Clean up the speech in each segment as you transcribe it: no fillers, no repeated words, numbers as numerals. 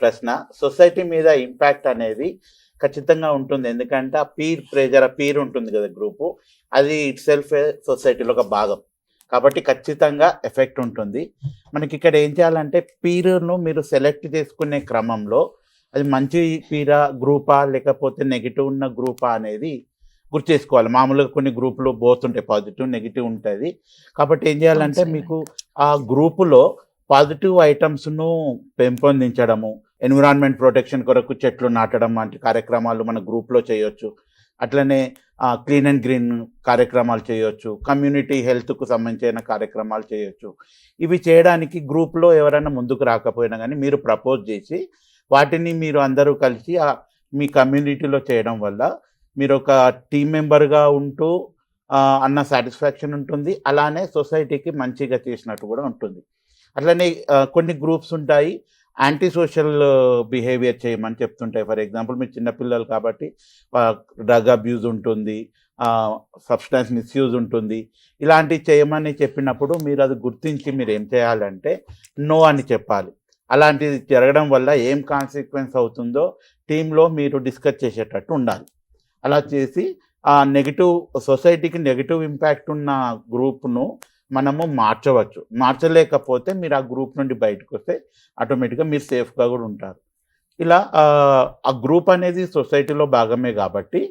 ప్రశ్న. సొసైటీ మీద ఇంపాక్ట్ అనేది ఖచ్చితంగా ఉంటుంది. ఎందుకంటే ఆ పీర్ ప్రెజర్, ఆ పీర్ ఉంటుంది కదా గ్రూపు, అది ఇట్ సెల్ఫ్ సొసైటీలో ఒక భాగం. కాబట్టి ఖచ్చితంగా ఎఫెక్ట్ ఉంటుంది. మనకి ఇక్కడ ఏం చేయాలంటే పీర్‌ను మీరు సెలెక్ట్ చేసుకునే క్రమంలో అది మంచి పీరా, గ్రూపా లేకపోతే నెగెటివ్ ఉన్న గ్రూపా అనేది గుర్తుచేసుకోవాలి. మామూలుగా కొన్ని గ్రూపులు బోత్ ఉంటాయి. పాజిటివ్, నెగెటివ్ ఉంటది. కాబట్టి ఏం అవును చేయాలంటే సార్. మీకు ఆ గ్రూపులో పాజిటివ్ ఐటమ్స్‌ను పెంపొందించడము, ఎన్విరాన్మెంట్ ప్రొటెక్షన్ కొరకు చెట్లు నాటడం వంటి కార్యక్రమాలు మన గ్రూప్‌లో చేయొచ్చు. అట్లనే క్లీన్ అండ్ గ్రీన్ కార్యక్రమాలు చేయొచ్చు. కమ్యూనిటీ హెల్త్‌కు సంబంధించిన కార్యక్రమాలు చేయొచ్చు. ఇవి చేయడానికి గ్రూప్‌లో ఎవరైనా ముందుకు రాకపోయినా గానీ మీరు ప్రపోజ్ చేసి వాటిని మీరు అందరూ కలిసి మీ కమ్యూనిటీలో చేయడం వల్ల మీరొక టీమ్ మెంబర్‌గా ఉంటూ అన్న సాటిస్ఫాక్షన్ ఉంటుంది. అలానే సొసైటీకి మంచిగా చేసినట్టు కూడా ఉంటుంది. అట్లనే కొన్ని గ్రూప్స్ ఉంటాయి. యాంటీ సోషల్ బిహేవియర్ చేయమని చెప్తుంటాయి. ఫర్ ఎగ్జాంపుల్ మీరు చిన్న పిల్లలు కాబట్టి డ్రగ్ అబ్యూజ్ ఉంటుంది. సబ్‌స్టాన్స్ మిస్‌యూజ్ ఉంటుంది. ఇలాంటివి చేయమని చెప్పినప్పుడు మీరు అది గుర్తించి మీరేం చేయాలంటే నో అని చెప్పాలి. అలాంటిది జరగడం వల్ల ఏం కాన్సిక్వెన్స్ అవుతుందో టీమ్‌లో మీరు డిస్కస్ చేసేటట్టు ఉండాలి. అలా చేసి నెగెటివ్ సొసైటీకి నెగెటివ్ ఇంపాక్ట్ ఉన్న గ్రూప్‌ను మనము మార్చవచ్చు. మార్చలేకపోతే మీరు ఆ గ్రూప్ నుండి బయటకొస్తే ఆటోమేటిక్‌గా మీరు సేఫ్‌గా కూడా ఉంటారు. ఇలా ఆ గ్రూప్ అనేది సొసైటీలో భాగమే కాబట్టి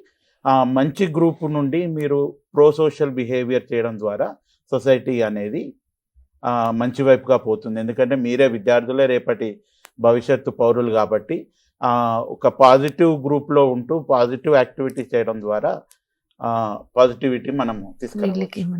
మంచి గ్రూప్ నుండి మీరు ప్రో సోషల్ బిహేవియర్ చేయడం ద్వారా సొసైటీ అనేది మంచి వైపుగా పోతుంది. ఎందుకంటే మీరే విద్యార్థులే రేపటి భవిష్యత్తు పౌరులు కాబట్టి ఒక పాజిటివ్ గ్రూప్‌లో ఉంటూ పాజిటివ్ యాక్టివిటీ చేయడం ద్వారా పాజిటివిటీ మనము తీసుకురావచ్చు. వీళ్ళకి